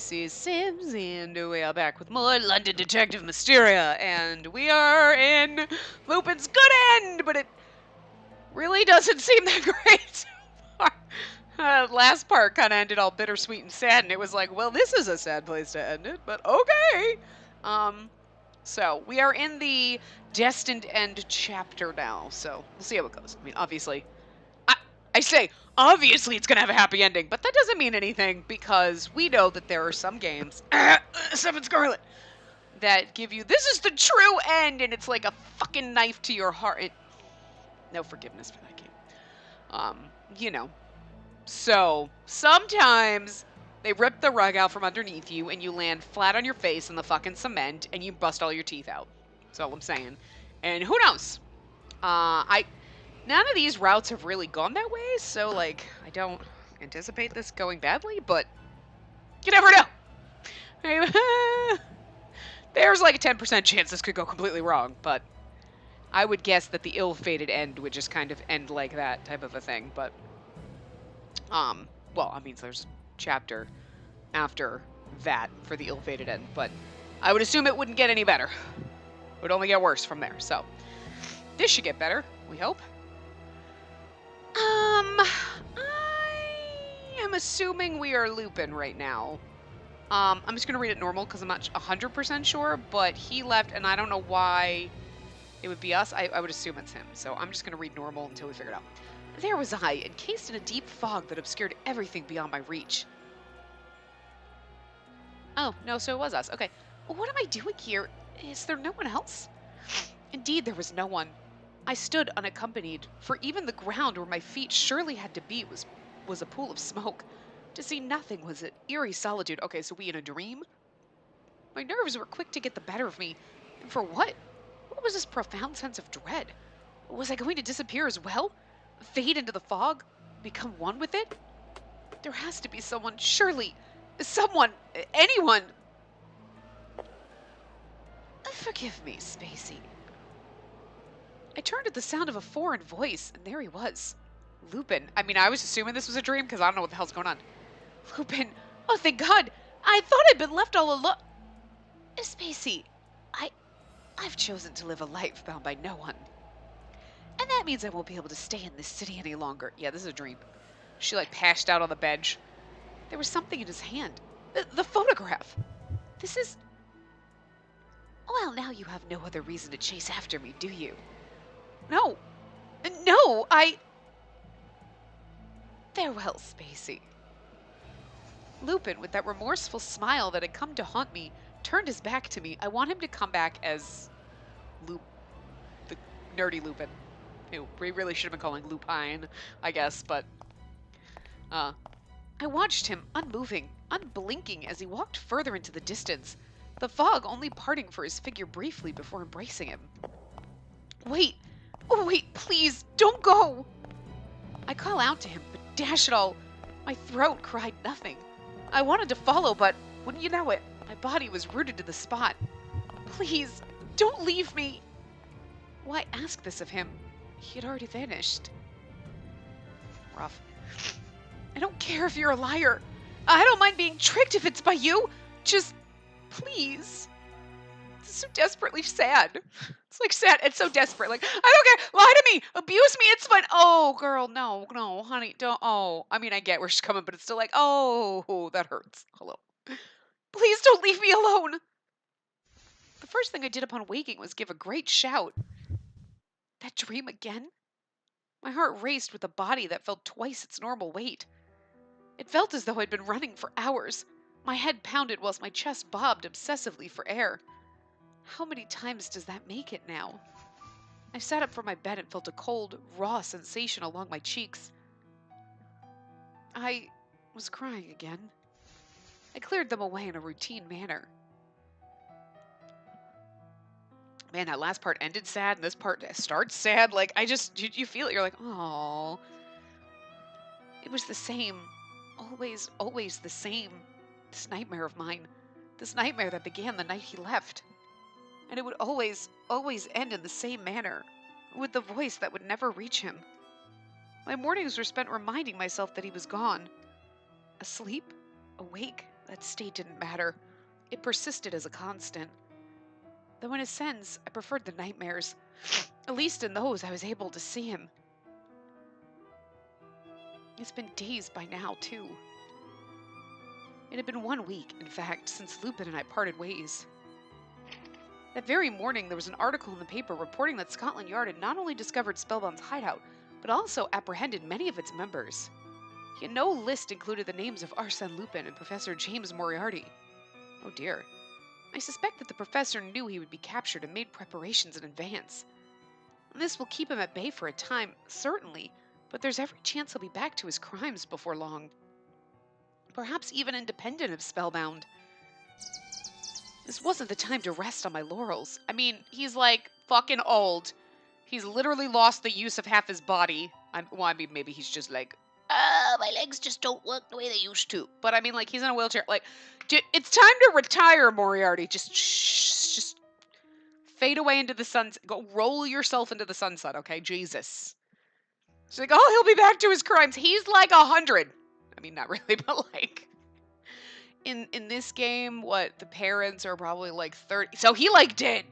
Spacey Sims, and we are back with more London Detective Mysteria, and we are in Lupin's good end, but it really doesn't seem that great so far. Last part kind of ended all bittersweet and sad, and it was like, well, this is a sad place to end it, but okay. So we are in the Destined End chapter now, so we'll see how it goes. I mean, obviously, I say, obviously it's going to have a happy ending, but that doesn't mean anything because we know that there are some games, Seven Scarlet, that give you, this is the true end, and it's like a fucking knife to your heart. No forgiveness for that game. You know. So, sometimes they rip the rug out from underneath you and you land flat on your face in the fucking cement and you bust all your teeth out. That's all I'm saying. And who knows? None of these routes have really gone that way, so, like, I don't anticipate this going badly, but you never know. There's like a 10% chance this could go completely wrong, but I would guess that the ill-fated end would just kind of end like that type of a thing, but, well, I mean, there's a chapter after that for the ill-fated end, but I would assume it wouldn't get any better. It would only get worse from there, so this should get better, we hope. I am assuming we are Lupin right now. I'm just going to read it normal because I'm not 100% sure, but he left and I don't know why it would be us. I would assume it's him, so I'm just going to read normal until we figure it out. There was I, encased in a deep fog that obscured everything beyond my reach. Oh, no, so it was us. Okay. Well, what am I doing here? Is there no one else? Indeed, there was no one. I stood unaccompanied, for even the ground where my feet surely had to be was a pool of smoke. To see nothing was an eerie solitude. Okay, so we in a dream? My nerves were quick to get the better of me. And for what? What was this profound sense of dread? Was I going to disappear as well? Fade into the fog? Become one with it? There has to be someone, surely. Someone. Anyone. Forgive me, Spacey. I turned at the sound of a foreign voice, and there he was. Lupin. I mean, I was assuming this was a dream because I don't know what the hell's going on. Lupin. Oh, thank God. I thought I'd been left all alone. Spacey, I've chosen to live a life bound by no one. And that means I won't be able to stay in this city any longer. Yeah, this is a dream. She, like, passed out on the bench. There was something in his hand. The photograph. This is... Well, now you have no other reason to chase after me, do you? No. No, Farewell, Spacey. Lupin, with that remorseful smile that had come to haunt me, turned his back to me. I want him to come back as the nerdy Lupin. Ew, we really should have been calling Lupine, I guess, but... I watched him, unmoving, unblinking, as he walked further into the distance, the fog only parting for his figure briefly before embracing him. Wait! Oh, wait, please, don't go! I call out to him, but dash it all, my throat cried nothing. I wanted to follow, but wouldn't you know it, my body was rooted to the spot. Please, don't leave me! Why ask this of him? He had already vanished. Rough. I don't care if you're a liar. I don't mind being tricked if it's by you. Just, please. It's so desperately sad. It's like sad. It's so desperate. Like, I don't care. Lie to me. Abuse me. It's fine. Oh, girl, no, honey, don't. Oh, I mean, I get where she's coming, but it's still like, oh, that hurts. Hello. Please don't leave me alone. The first thing I did upon waking was give a great shout. That dream again? My heart raced with a body that felt twice its normal weight. It felt as though I'd been running for hours. My head pounded whilst my chest bobbed obsessively for air. How many times does that make it now? I sat up from my bed and felt a cold, raw sensation along my cheeks. I was crying again. I cleared them away in a routine manner. Man, that last part ended sad, and this part starts sad. Like, you feel it. You're like, oh. It was the same. Always the same. This nightmare of mine. This nightmare that began the night he left. And it would always end in the same manner, with the voice that would never reach him. My mornings were spent reminding myself that he was gone. Asleep? Awake? that state didn't matter. It persisted as a constant. Though in a sense, I preferred the nightmares. At least in those, I was able to see him. It's been days by now, too. It had been 1 week, in fact, since Lupin and I parted ways. That very morning, there was an article in the paper reporting that Scotland Yard had not only discovered Spellbound's hideout, but also apprehended many of its members. Yet no list included the names of Arsène Lupin and Professor James Moriarty. Oh dear. I suspect that the professor knew he would be captured and made preparations in advance. And this will keep him at bay for a time, certainly, but there's every chance he'll be back to his crimes before long. Perhaps even independent of Spellbound. This wasn't the time to rest on my laurels. I mean, he's like fucking old. He's literally lost the use of half his body. Maybe he's just like, my legs just don't work the way they used to. But I mean, like, he's in a wheelchair. Like, dude, it's time to retire, Moriarty. Just fade away into the sunset. Go roll yourself into the sunset, okay? Jesus. She's like, oh, he'll be back to his crimes. He's like 100. I mean, not really, but like, in this game, what, the parents are probably like 30. So he like did.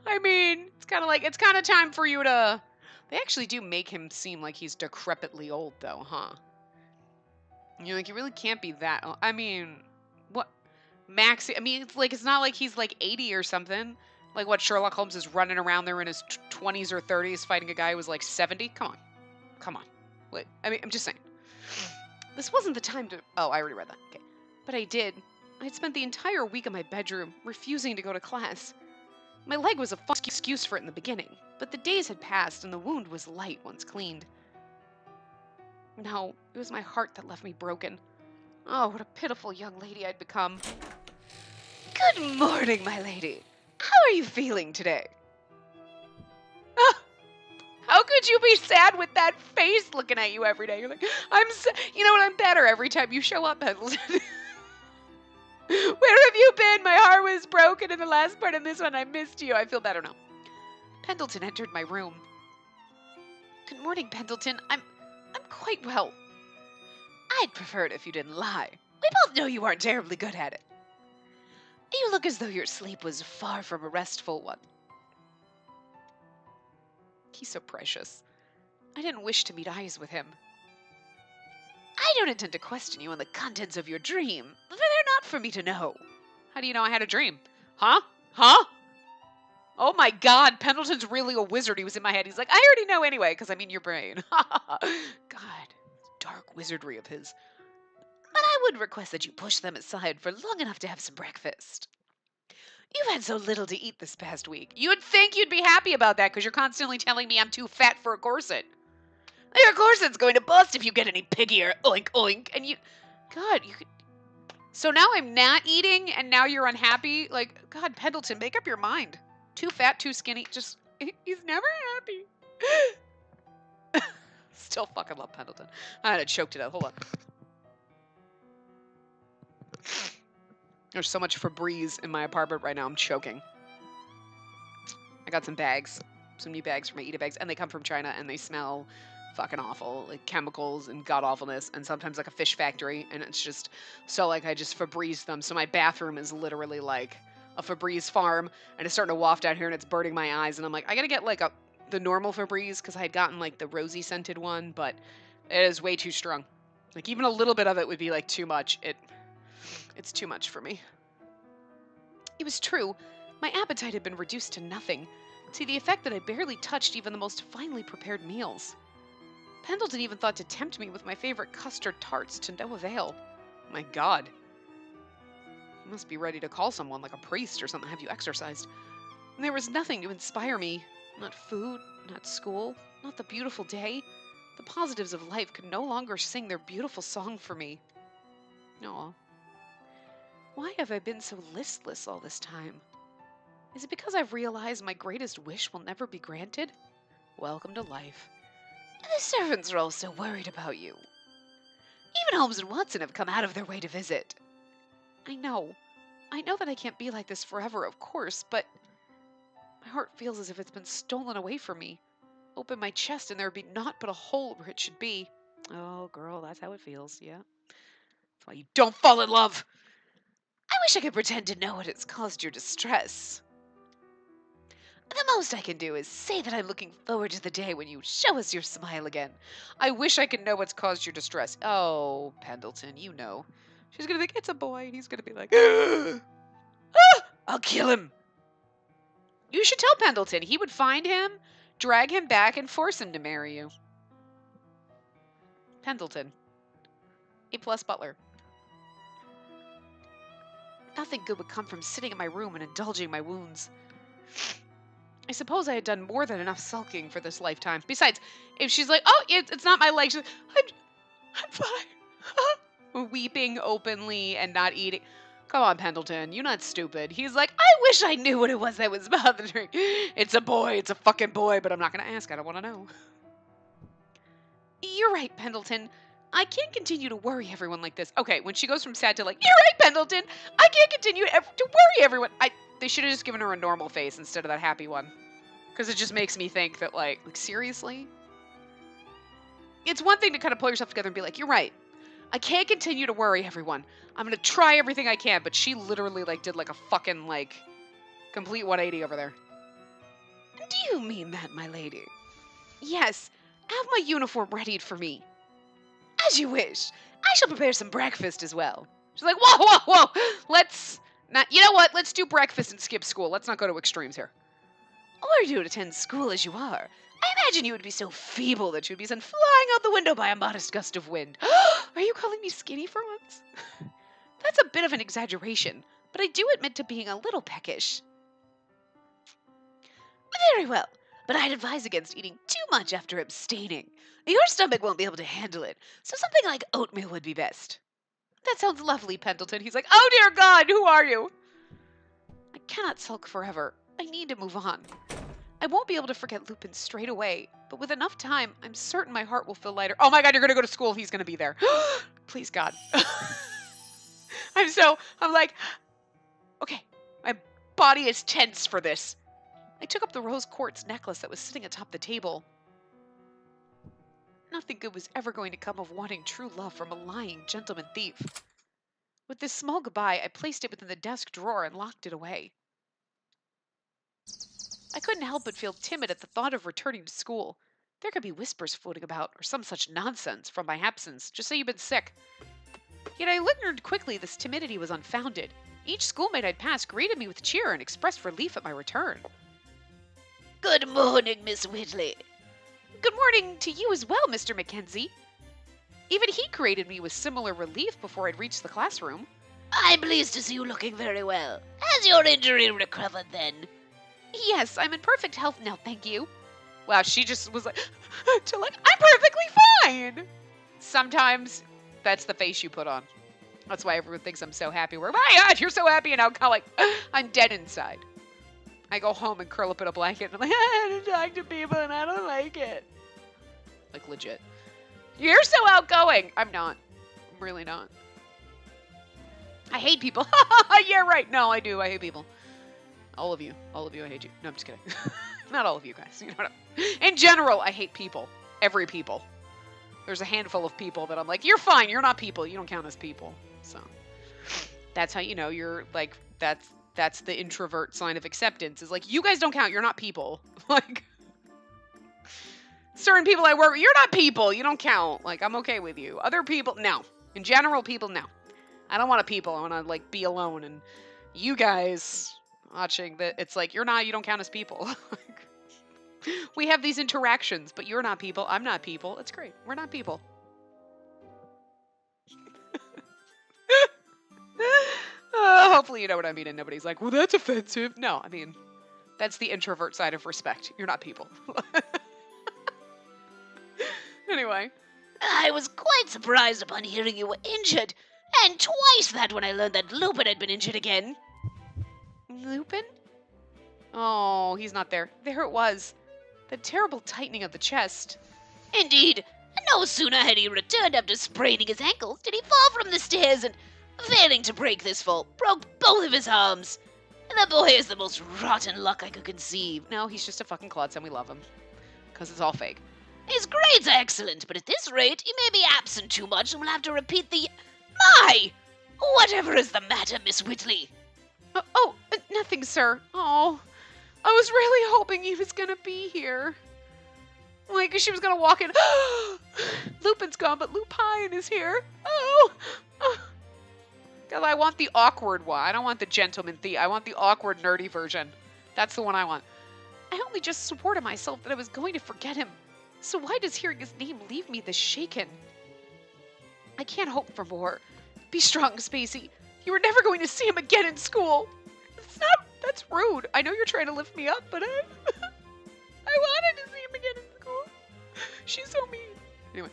I mean, it's kind of time for you to. They actually do make him seem like he's decrepitly old, though, huh? You're like, you really can't be that old. I mean, what? Max, I mean, it's not like he's like 80 or something. Like what, Sherlock Holmes is running around there in his 20s or 30s fighting a guy who was like 70? Come on. Come on. Wait, I mean, I'm just saying. This wasn't the time to. Oh, I already read that. Okay. But I did. I'd spent the entire week in my bedroom, refusing to go to class. My leg was a fucking excuse for it in the beginning, but the days had passed and the wound was light once cleaned. No, it was my heart that left me broken. Oh, what a pitiful young lady I'd become. Good morning, my lady. How are you feeling today? Ah, how could you be sad with that face looking at you every day? You're like, you know what, I'm better every time you show up, Pendleton. Where have you been? My heart was broken in the last part, and this one I missed you. I feel better now. Pendleton entered my room. Good morning, Pendleton. I'm quite well. I'd prefer it if you didn't lie. We both know you aren't terribly good at it. You look as though your sleep was far from a restful one. He's so precious. I didn't wish to meet eyes with him. I don't intend to question you on the contents of your dream, for they're not for me to know. How do you know I had a dream? Huh? Huh? Oh my god, Pendleton's really a wizard. He was in my head. He's like, I already know anyway, because I mean your brain. God, dark wizardry of his. But I would request that you push them aside for long enough to have some breakfast. You've had so little to eat this past week. You'd think you'd be happy about that, because you're constantly telling me I'm too fat for a corset. Your corset's going to bust if you get any piggier. Oink, oink. And you... God, you could... So now I'm not eating, and now you're unhappy? Like, God, Pendleton, make up your mind. Too fat, too skinny. Just... He's never happy. Still fucking love Pendleton. I had to choke to death. Hold on. There's so much Febreze in my apartment right now. I'm choking. I got some bags. Some new bags for my Eat-A bags. And they come from China, and they smell... fucking awful, like chemicals and god awfulness, and sometimes like a fish factory, and it's just so like I just Febreze them. So my bathroom is literally like a Febreze farm, and it's starting to waft out here, and it's burning my eyes, and I'm like, I gotta get like the normal Febreze, because I had gotten like the rosy scented one, but it is way too strong. Like even a little bit of it would be like too much. It's too much for me. It was true. My appetite had been reduced to nothing, to the effect that I barely touched even the most finely prepared meals. Pendleton even thought to tempt me with my favorite custard tarts to no avail. My God. You must be ready to call someone like a priest or something, have you exorcised. And there was nothing to inspire me. Not food, not school, not the beautiful day. The positives of life could no longer sing their beautiful song for me. Aw. Why have I been so listless all this time? Is it because I've realized my greatest wish will never be granted? Welcome to life. The servants are all so worried about you. Even Holmes and Watson have come out of their way to visit. I know that I can't be like this forever, of course, but my heart feels as if it's been stolen away from me. Open my chest and there would be naught but a hole where it should be. Oh, girl, that's how it feels, yeah. That's why you don't fall in love. I wish I could pretend to know what has caused your distress. The most I can do is say that I'm looking forward to the day when you show us your smile again. I wish I could know what's caused your distress. Oh, Pendleton, you know. She's gonna think it's a boy, and he's gonna be like, I'll kill him. You should tell Pendleton. He would find him, drag him back, and force him to marry you. Pendleton. A+ butler. Nothing good would come from sitting in my room and indulging my wounds. I suppose I had done more than enough sulking for this lifetime. Besides, if she's like, oh, it's not my leg, she's like, I'm fine. Weeping openly and not eating. Come on, Pendleton, you're not stupid. He's like, I wish I knew what it was that was bothering. It's a boy, it's a fucking boy, but I'm not going to ask. I don't want to know. You're right, Pendleton. I can't continue to worry everyone like this. Okay, when she goes from sad to like, you're right, Pendleton. I can't continue to worry everyone. They should have just given her a normal face instead of that happy one. Because it just makes me think that, like, seriously? It's one thing to kind of pull yourself together and be like, you're right. I can't continue to worry everyone. I'm going to try everything I can. But she literally, like, did, like, a fucking, like, complete 180 over there. Do you mean that, my lady? Yes. Have my uniform readied for me. As you wish. I shall prepare some breakfast as well. She's like, whoa. Let's not, you know what? Let's do breakfast and skip school. Let's not go to extremes here. Or you attend school as you are. I imagine you would be so feeble that you'd be sent flying out the window by a modest gust of wind. Are you calling me skinny for once? That's a bit of an exaggeration, but I do admit to being a little peckish. Very well, but I'd advise against eating too much after abstaining. Your stomach won't be able to handle it, so something like oatmeal would be best. That sounds lovely, Pendleton. He's like, oh dear God, who are you? I cannot sulk forever. I need to move on. I won't be able to forget Lupin straight away, but with enough time, I'm certain my heart will feel lighter. Oh my God, you're going to go to school. He's going to be there. Please, God. I'm like, okay, my body is tense for this. I took up the rose quartz necklace that was sitting atop the table. Nothing good was ever going to come of wanting true love from a lying gentleman thief. With this small goodbye, I placed it within the desk drawer and locked it away. I couldn't help but feel timid at the thought of returning to school. There could be whispers floating about, or some such nonsense, from my absence. Just say you've been sick. Yet I learned quickly this timidity was unfounded. Each schoolmate I'd passed greeted me with cheer and expressed relief at my return. Good morning, Miss Whitley. Good morning to you as well, Mr. Mackenzie. Even he greeted me with similar relief before I'd reached the classroom. I'm pleased to see you looking very well. Has your injury recovered then? Yes, I'm in perfect health now, thank you. Wow, she just was like, I'm perfectly fine. Sometimes that's the face you put on. That's why everyone thinks I'm so happy. We're, my God, you're so happy, and I'm kind of like, I'm dead inside. I go home and curl up in a blanket, and I'm like, I had to talk to people, and I don't like it. Like, legit. You're so outgoing. I'm not. I'm really not. I hate people. Yeah, right. No, I do. I hate people. All of you, I hate you. No, I'm just kidding. Not all of you guys. You know what in general, I hate people. Every people. There's a handful of people that I'm like, you're fine. You're not people. You don't count as people. So that's how you know you're like, that's the introvert sign of acceptance. Is like, you guys don't count. You're not people. Like, certain people I work with, you're not people. You don't count. Like, I'm okay with you. Other people, no. In general, people, no. I don't want a people. I want to, like, be alone. And you guys watching that, it's like, you don't count as people. We have these interactions, but you're not people. I'm not people. It's great. We're not people. Hopefully you know what I mean, and nobody's like, well, that's offensive. No, I mean, that's the introvert side of respect. You're not people. Anyway. I was quite surprised upon hearing you were injured, and twice that when I learned that Lupin had been injured again. Lupin? Oh, he's not there. There it was. The terrible tightening of the chest. Indeed. No sooner had he returned after spraining his ankles did he fall from the stairs and, failing to break this fall, broke both of his arms. And that boy is the most rotten luck I could conceive. No, he's just a fucking klutz and we love him. Because it's all fake. His grades are excellent, but at this rate, he may be absent too much and will have to repeat the My! Whatever is the matter, Miss Whitley? Nothing, sir. Oh, I was really hoping he was gonna be here. Like, she was gonna walk in. Lupin's gone, but Lupine is here. Oh! Because I want the awkward one. I don't want the gentleman thief. I want the awkward, nerdy version. That's the one I want. I only just swore to myself that I was going to forget him. So why does hearing his name leave me this shaken? I can't hope for more. Be strong, Spacey. You were never going to see him again in school. That's rude. I know you're trying to lift me up, but I wanted to see him again in school. She's so mean. Anyway.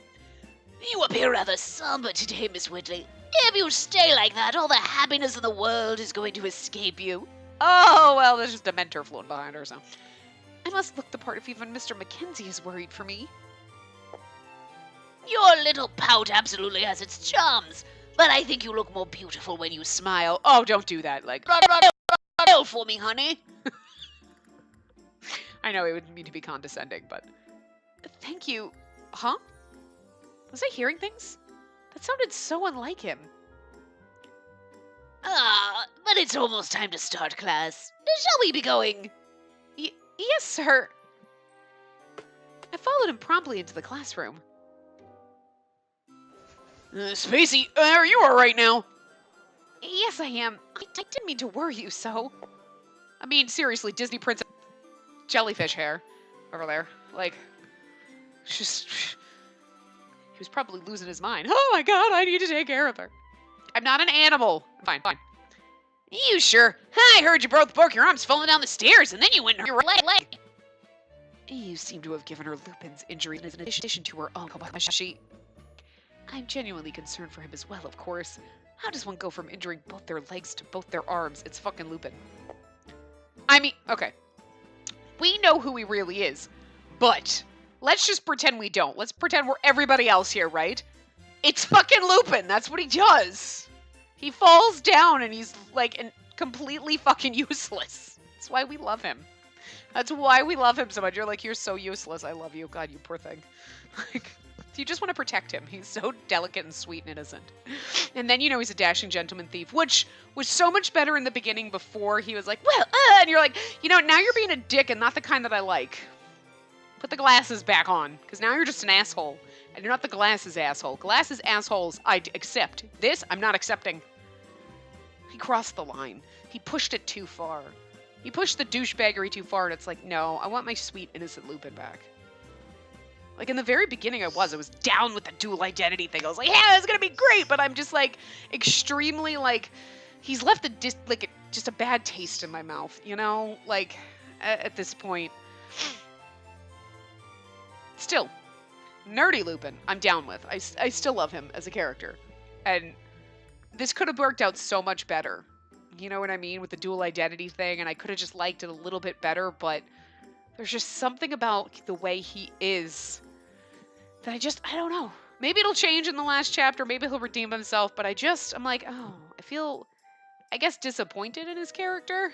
You appear rather somber today, Miss Whitley. If you stay like that, all the happiness in the world is going to escape you. Oh, well, there's just a mentor floating behind her, so. I must look the part if even Mr. Mackenzie is worried for me. Your little pout absolutely has its charms, but I think you look more beautiful when you smile. Oh, don't do that. Like, Smile for me, honey. I know it would mean to be condescending, but thank you. Huh? Was I hearing things? That sounded so unlike him. But it's almost time to start class. Shall we be going? Yes, sir. I followed him promptly into the classroom. Spacey, are you alright now? Yes, I am. I didn't mean to worry you so. I mean, seriously, Disney princess jellyfish hair over there. Like, just... He was probably losing his mind. Oh my god, I need to take care of her. I'm not an animal. Fine. You sure? I heard you broke your arms falling down the stairs, and then you went in your leg. You seem to have given her Lupin's injury in addition to her own. I'm genuinely concerned for him as well, of course. How does one go from injuring both their legs to both their arms? It's fucking Lupin. I mean, okay. We know who he really is, but let's just pretend we don't. Let's pretend we're everybody else here, right? It's fucking Lupin. That's what he does. He falls down and he's like completely fucking useless. That's why we love him. That's why we love him so much. You're like, you're so useless. I love you. God, you poor thing. Like, you just want to protect him. He's so delicate and sweet and innocent. And then, you know, he's a dashing gentleman thief, which was so much better in the beginning before he was like, well, and you're like, you know, now you're being a dick and not the kind that I like. Put the glasses back on, because now you're just an asshole. And you're not the glasses asshole. Glasses assholes, I accept. This, I'm not accepting. He crossed the line. He pushed it too far. He pushed the douchebaggery too far, and it's like, no, I want my sweet, innocent Lupin back. Like, in the very beginning, I was down with the dual identity thing. I was like, yeah, it's gonna be great, but I'm just, like, extremely, like, he's left just a bad taste in my mouth, you know? Like, at this point. Still, nerdy Lupin, I'm down with. I still love him as a character. And this could have worked out so much better. You know what I mean? With the dual identity thing, and I could have just liked it a little bit better, but there's just something about the way he is that I don't know. Maybe it'll change in the last chapter. Maybe he'll redeem himself, but I'm like, oh, I feel, I guess, disappointed in his character.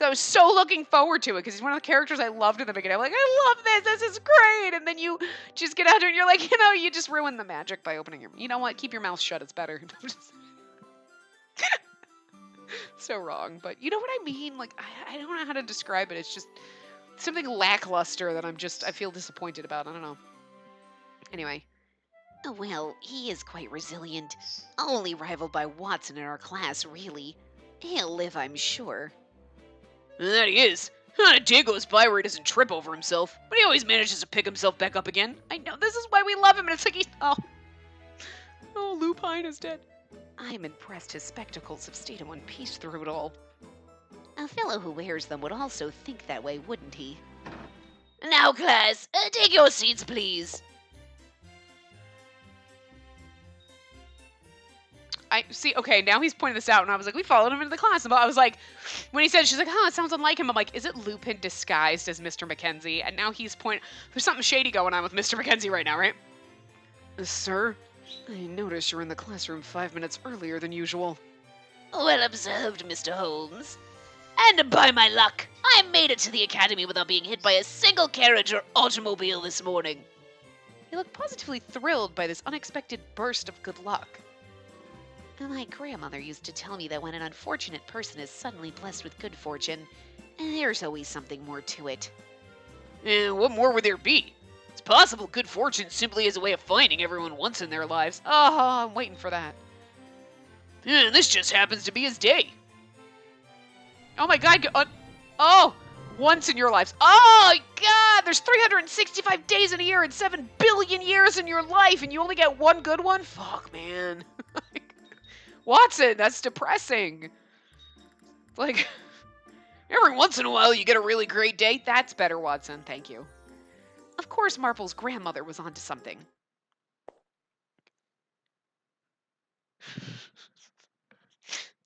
I was so looking forward to it because he's one of the characters I loved in the beginning. I'm like, I love this. This is great. And then you just get out there and you're like, you know, you just ruined the magic by opening your... You know what? Keep your mouth shut. It's better. So wrong. But you know what I mean? Like, I don't know how to describe it. It's just something lackluster that I feel disappointed about. I don't know. Anyway. Well, he is quite resilient. Only rivaled by Watson in our class, really. He'll live, I'm sure. That he is. Not a day goes by where he doesn't trip over himself, but he always manages to pick himself back up again. I know, this is why we love him, and it's like oh, Lupine is dead. I'm impressed his spectacles have stayed in one piece through it all. A fellow who wears them would also think that way, wouldn't he? Now, class, take your seats, please. I see, okay, now he's pointing this out, and I was like, we followed him into the class. And I was like, when he said, she's like, it sounds unlike him. I'm like, is it Lupin disguised as Mr. Mackenzie? And now he's there's something shady going on with Mr. Mackenzie right now, right? Sir, I noticed you're in the classroom 5 minutes earlier than usual. Well observed, Mr. Holmes. And by my luck, I made it to the academy without being hit by a single carriage or automobile this morning. You look positively thrilled by this unexpected burst of good luck. My grandmother used to tell me that when an unfortunate person is suddenly blessed with good fortune, there's always something more to it. What more would there be? It's possible good fortune simply is a way of finding everyone once in their lives. Oh, I'm waiting for that. This just happens to be his day. Oh my god. Oh, once in your lives. Oh god, there's 365 days in a year and 7 billion years in your life, and you only get one good one? Fuck, man. Watson, that's depressing. Like, every once in a while you get a really great day. That's better, Watson. Thank you. Of course, Marple's grandmother was onto something.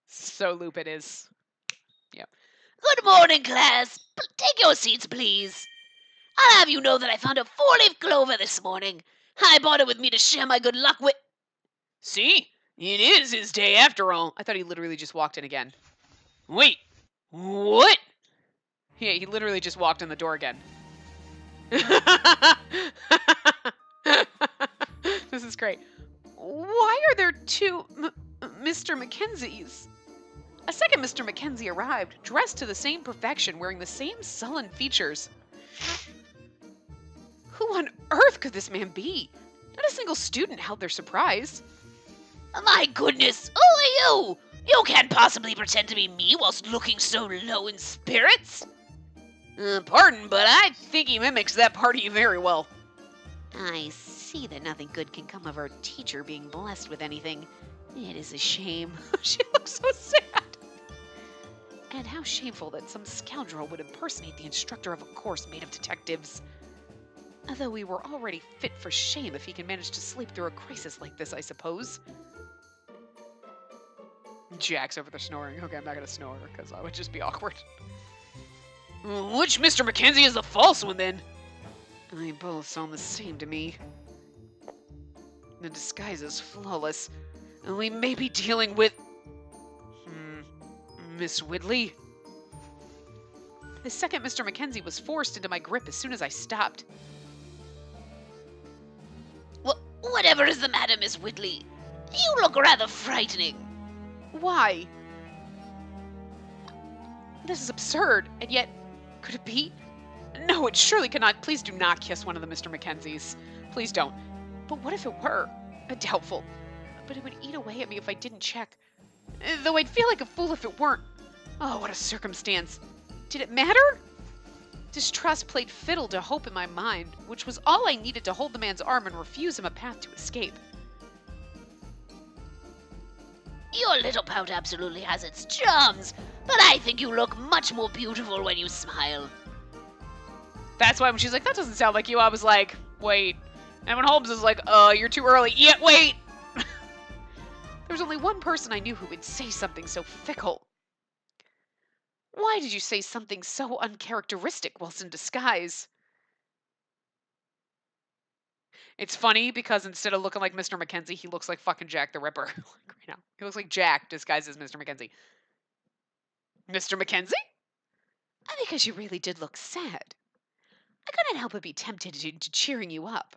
So Lupin is. Yep. Good morning, class. Take your seats, please. I'll have you know that I found a 4-leaf clover this morning. I brought it with me to share my good luck with. See? It is his day after all. I thought he literally just walked in again. Wait. What? Yeah, he literally just walked in the door again. This is great. Why are there two Mr. Mackenzies? A second Mr. Mackenzie arrived, dressed to the same perfection, wearing the same sullen features. Who on earth could this man be? Not a single student held their surprise. My goodness, who are you? You can't possibly pretend to be me whilst looking so low in spirits. Pardon, but I think he mimics that part of you very well. I see that nothing good can come of our teacher being blessed with anything. It is a shame. She looks so sad. And how shameful that some scoundrel would impersonate the instructor of a course made of detectives. Although we were already fit for shame if he can manage to sleep through a crisis like this, I suppose. Jack's over there snoring. Okay, I'm not going to snore because that would just be awkward. Which Mr. Mackenzie is the false one, then? They both sound the same to me. The disguise is flawless, and we may be dealing with... Miss Whitley? The second Mr. Mackenzie was forced into my grip as soon as I stopped. Whatever is the matter, Miss Whitley? You look rather frightening. Why? This is absurd, and yet, could it be? No, it surely cannot. Please do not kiss one of the Mr. Mackenzies. Please don't. But what if it were? Doubtful. But it would eat away at me if I didn't check. Though I'd feel like a fool if it weren't. Oh, what a circumstance. Did it matter? Distrust played fiddle to hope in my mind, which was all I needed to hold the man's arm and refuse him a path to escape. Your little pout absolutely has its charms, but I think you look much more beautiful when you smile. That's why when she's like, that doesn't sound like you, I was like, wait. And when Holmes is like, you're too early. Yeah, wait! There was only one person I knew who would say something so fickle. Why did you say something so uncharacteristic whilst in disguise? It's funny because instead of looking like Mr. Mackenzie, he looks like fucking Jack the Ripper. Like right now. He looks like Jack disguised as Mr. Mackenzie. Mr. Mackenzie? Because you really did look sad. I couldn't help but be tempted into cheering you up.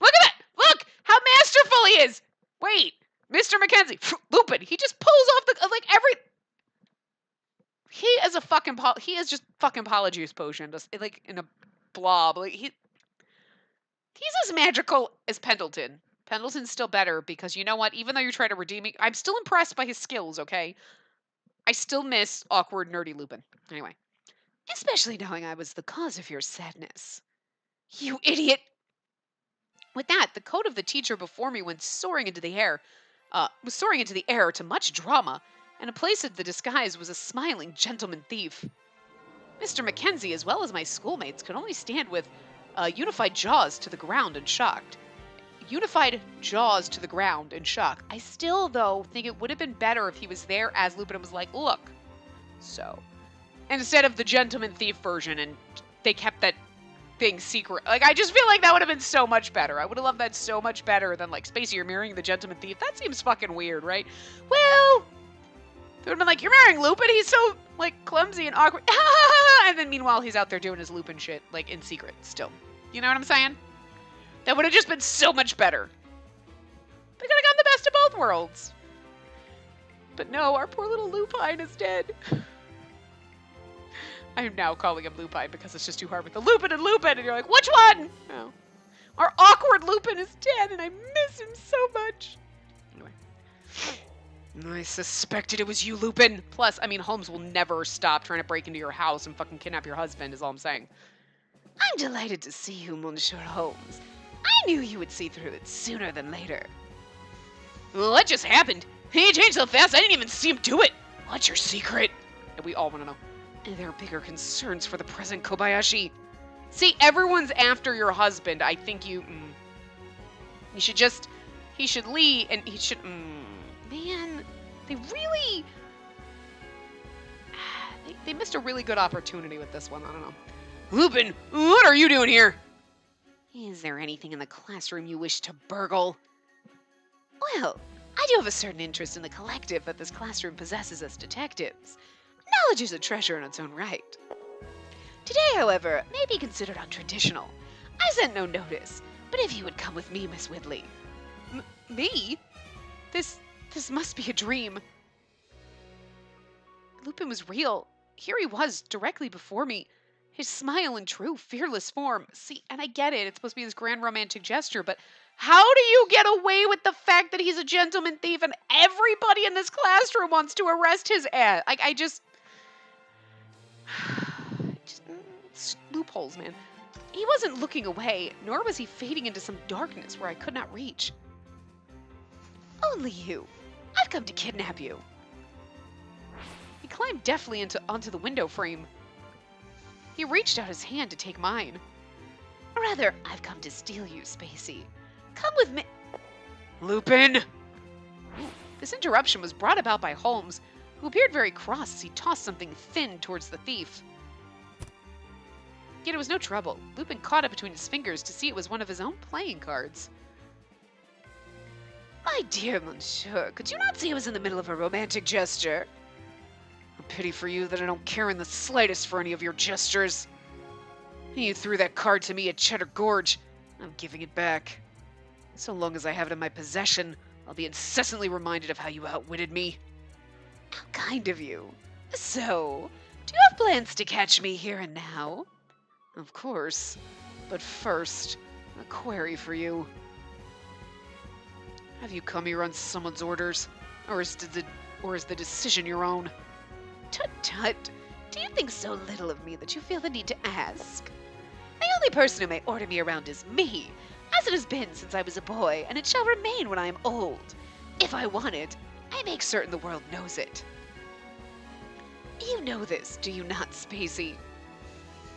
Look at that! Look! How masterful he is! Wait, Mr. Mackenzie, Lupin, he just pulls off the, like, every... He is a fucking, he is just fucking Polyjuice Potion, just, like, in a blob. Like, he's as magical as Pendleton. Pendleton's still better because, you know what, even though you're trying to redeem me, I'm still impressed by his skills, okay? I still miss awkward, nerdy Lupin. Anyway. Especially knowing I was the cause of your sadness. You idiot! With that, the coat of the teacher before me went soaring into the air, to much drama, and in place of the disguise was a smiling gentleman thief. Mr. Mackenzie, as well as my schoolmates, could only stand with unified jaws to the ground and shocked. Unified jaws to the ground in shock. I still, though, think it would have been better if he was there as Lupin and was like, look. So, instead of the gentleman thief version, and they kept that thing secret. Like, I just feel like that would have been so much better. I would have loved that so much better than, like, Spacey, you're marrying the gentleman thief. That seems fucking weird, right? Well, they would have been like, you're marrying Lupin? He's so, like, clumsy and awkward. And then meanwhile, he's out there doing his Lupin shit, like, in secret still. You know what I'm saying? That would have just been so much better. They could have gotten the best both worlds. But no, our poor little Lupine is dead. I am now calling him Lupine because it's just too hard with the Lupin, and you're like, which one? Oh. Our awkward Lupin is dead, and I miss him so much. Anyway. I suspected it was you, Lupin. Plus, I mean, Holmes will never stop trying to break into your house and fucking kidnap your husband, is all I'm saying. I'm delighted to see you, Monsieur Holmes. I knew you would see through it sooner than later. Well, what just happened? He changed so fast, I didn't even see him do it. What's your secret? And we all want to know. There are bigger concerns for the present, Kobayashi. See, everyone's after your husband. I think you should just, he should leave, and he should, man, they really, they missed a really good opportunity with this one. I don't know. Lupin, what are you doing here? Is there anything in the classroom you wish to burgle? Well, I do have a certain interest in the collective that this classroom possesses as detectives. Knowledge is a treasure in its own right. Today, however, may be considered untraditional. I sent no notice, but if you would come with me, Miss Whitley. Me? This must be a dream. Lupin was real. Here he was, directly before me. His smile in true, fearless form. See, and I get it, it's supposed to be this grand romantic gesture, but how do you get away with the fact that he's a gentleman thief and everybody in this classroom wants to arrest his ass? Like, loopholes, man. He wasn't looking away, nor was he fading into some darkness where I could not reach. Only you. I've come to kidnap you. He climbed deftly onto the window frame. He reached out his hand to take mine. Rather, I've come to steal you, Spacey. Come with me. Lupin! This interruption was brought about by Holmes, who appeared very cross as he tossed something thin towards the thief. Yet it was no trouble. Lupin caught it between his fingers to see it was one of his own playing cards. My dear monsieur, could you not see I was in the middle of a romantic gesture? A pity for you that I don't care in the slightest for any of your gestures. You threw that card to me at Cheddar Gorge. I'm giving it back. So long as I have it in my possession, I'll be incessantly reminded of how you outwitted me. How kind of you. So, do you have plans to catch me here and now? Of course. But first, a query for you. Have you come here on someone's orders? Or is the decision your own? Tut tut. Do you think so little of me that you feel the need to ask? The only person who may order me around is me, as it has been since I was a boy, and it shall remain when I am old. If I want it, I make certain the world knows it. You know this, do you not, Spacey?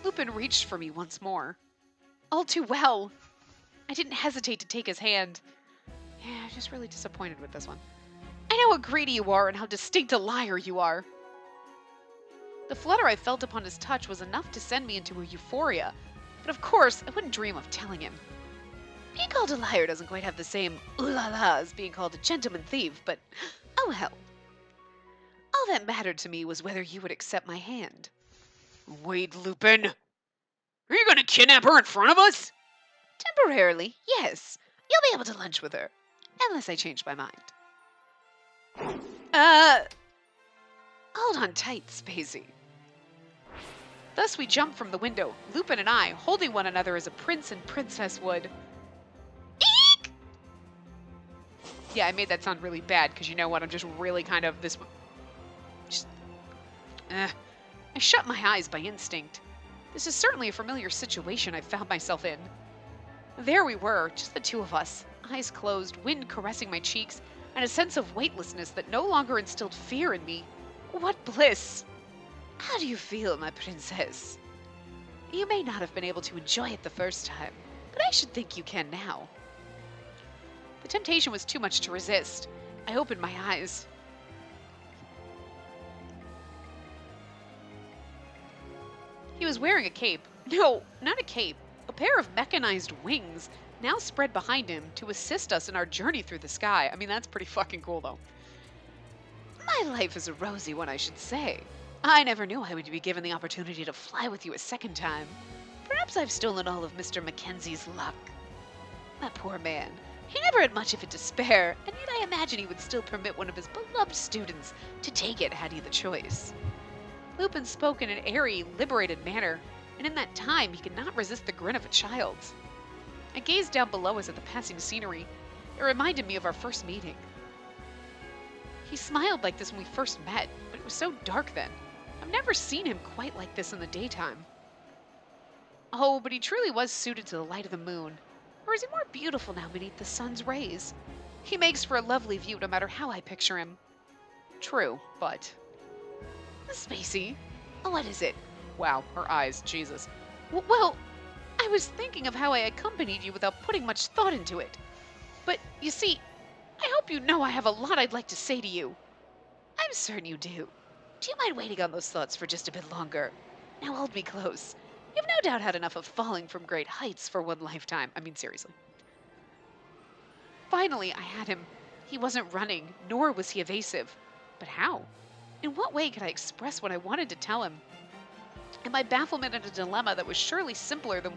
Lupin reached for me once more. All too well. I didn't hesitate to take his hand. Yeah, I'm just really disappointed with this one. I know how greedy you are and how distinct a liar you are. The flutter I felt upon his touch was enough to send me into a euphoria, but of course I wouldn't dream of telling him. Being called a liar doesn't quite have the same ooh-la-la as being called a gentleman thief, but oh well. All that mattered to me was whether you would accept my hand. Wait, Lupin! Are you going to kidnap her in front of us? Temporarily, yes. You'll be able to lunch with her, unless I change my mind. Hold on tight, Spacey. Thus we jumped from the window, Lupin and I, holding one another as a prince and princess would. Eek! Yeah, I made that sound really bad, because you know what, I'm just really kind of this... I shut my eyes by instinct. This is certainly a familiar situation I found myself in. There we were, just the two of us, eyes closed, wind caressing my cheeks, and a sense of weightlessness that no longer instilled fear in me. What bliss! How do you feel, my princess? You may not have been able to enjoy it the first time, but I should think you can now. The temptation was too much to resist. I opened my eyes. He was wearing a cape. No, not a cape. A pair of mechanized wings now spread behind him to assist us in our journey through the sky. I mean, that's pretty fucking cool, though. My life is a rosy one, I should say. I never knew I would be given the opportunity to fly with you a second time. Perhaps I've stolen all of Mr. Mackenzie's luck. That poor man. He never had much of it to spare, and yet I I imagine he would still permit one of his beloved students to take it had he the choice. Lupin spoke in an airy, liberated manner, and in that time he could not resist the grin of a child. I gazed down below us at the passing scenery. It reminded me of our first meeting. He smiled like this when we first met, but it was so dark then. I've never seen him quite like this in the daytime. Oh, but he truly was suited to the light of the moon. Or is he more beautiful now beneath the sun's rays? He makes for a lovely view no matter how I picture him. True, but... Spacey, what is it? Wow, her eyes, Jesus. Well, I was thinking of how I accompanied you without putting much thought into it. But, you see, I hope you know I have a lot I'd like to say to you. I'm certain you do. Do you mind waiting on those thoughts for just a bit longer? Now hold me close. You've no doubt had enough of falling from great heights for one lifetime. I mean, seriously. Finally, I had him. He wasn't running, nor was he evasive. But how? In what way could I express what I wanted to tell him? In my bafflement at a dilemma that was surely simpler than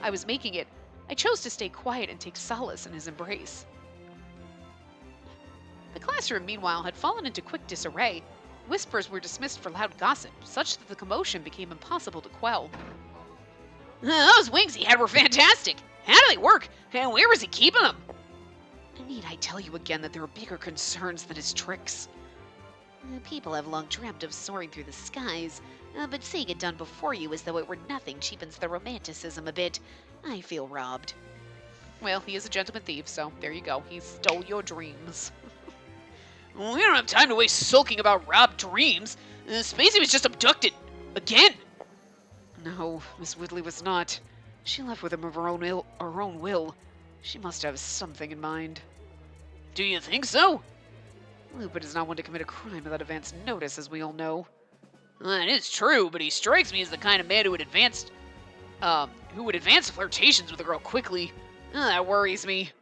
I was making it, I chose to stay quiet and take solace in his embrace. The classroom, meanwhile, had fallen into quick disarray. Whispers were dismissed for loud gossip, such that the commotion became impossible to quell. Those wings he had were fantastic. How do they work? And where was he keeping them? Need I tell you again that there are bigger concerns than his tricks? People have long dreamt of soaring through the skies, but seeing it done before you as though it were nothing cheapens the romanticism a bit. I feel robbed. Well, he is a gentleman thief, so there you go. He stole your dreams. We don't have time to waste sulking about robbed dreams. Spacey was just abducted. Again. No, Miss Whitley was not. She left with him of her own will. She must have something in mind. Do you think so? Lupin is not one to commit a crime without advance notice, as we all know. It is true, but he strikes me as the kind of man who would advance flirtations with a girl quickly. That worries me.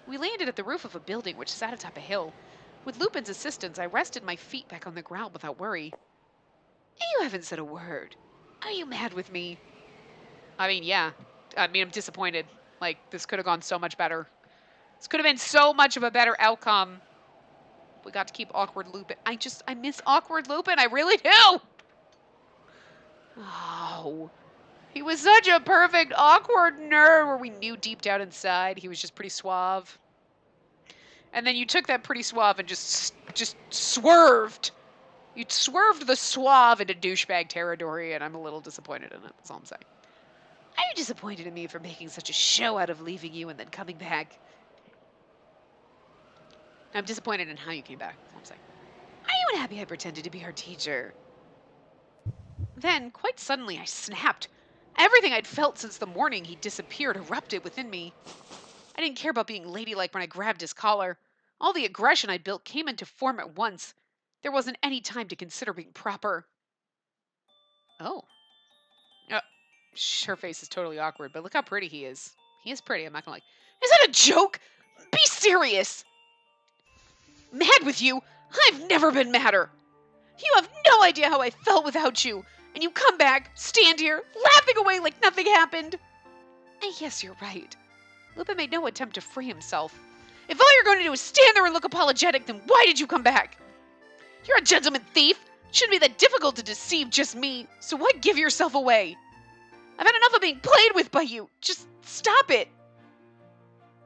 We landed at the roof of a building which sat atop a hill. With Lupin's assistance, I rested my feet back on the ground without worry. You haven't said a word. Are you mad with me? I mean, yeah. I mean, I'm disappointed. Like, this could have gone so much better. This could have been so much of a better outcome. We got to keep awkward Lupin. I miss awkward Lupin. I really do. Oh, he was such a perfect awkward nerd where we knew deep down inside he was just pretty suave. And then you took that pretty suave and just swerved. You swerved the suave into douchebag territory, and I'm a little disappointed in it. That's all I'm saying. Are you disappointed in me for making such a show out of leaving you and then coming back? I'm disappointed in how you came back. That's all I'm saying. Are you unhappy I pretended to be our teacher? Then, quite suddenly, I snapped. Everything I'd felt since the morning he disappeared erupted within me. I didn't care about being ladylike when I grabbed his collar. All the aggression I built came into form at once. There wasn't any time to consider being proper. Oh. Her face is totally awkward, but look how pretty he is. He is pretty, I'm not gonna lie. Is that a joke? Be serious! Mad with you? I've never been madder. You have no idea how I felt without you. And you come back, stand here, laughing away like nothing happened. And yes, you're right. Lupin made no attempt to free himself. If all you're going to do is stand there and look apologetic, then why did you come back? You're a gentleman thief. It shouldn't be that difficult to deceive just me. So why give yourself away? I've had enough of being played with by you. Just stop it.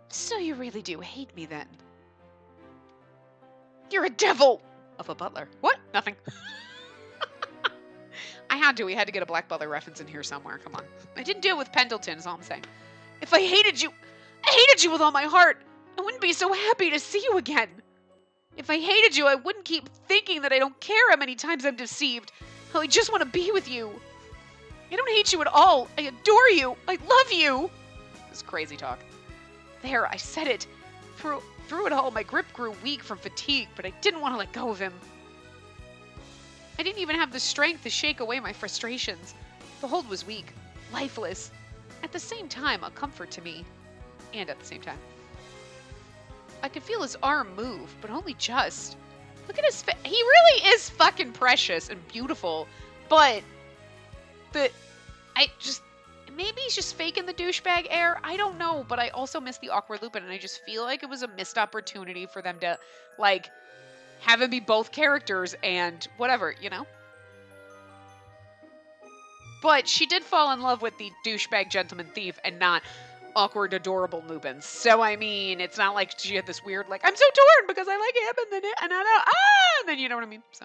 So you really do hate me then? You're a devil. Of a butler. What? Nothing. I had to. We had to get a Black Butler reference in here somewhere. Come on. I didn't do it with Pendleton, is all I'm saying. If I hated you with all my heart. I wouldn't be so happy to see you again. If I hated you, I wouldn't keep thinking that I don't care how many times I'm deceived. How I just want to be with you. I don't hate you at all. I adore you. I love you. This is crazy talk. There, I said it. Through it all, my grip grew weak from fatigue, but I didn't want to let go of him. I didn't even have the strength to shake away my frustrations. The hold was weak, lifeless. At the same time, a comfort to me. And at the same time. I could feel his arm move, but only just. Look at his face. He really is fucking precious and beautiful, but it maybe he's just faking the douchebag air. I don't know, but I also miss the awkward Lupin, and I just feel like it was a missed opportunity for them to, like, have him be both characters and whatever, you know? But she did fall in love with the douchebag gentleman thief and not awkward, adorable Lupin. So, I mean, it's not like she had this weird, like, I'm so torn because I like him and then, and I know, and then you know what I mean? So,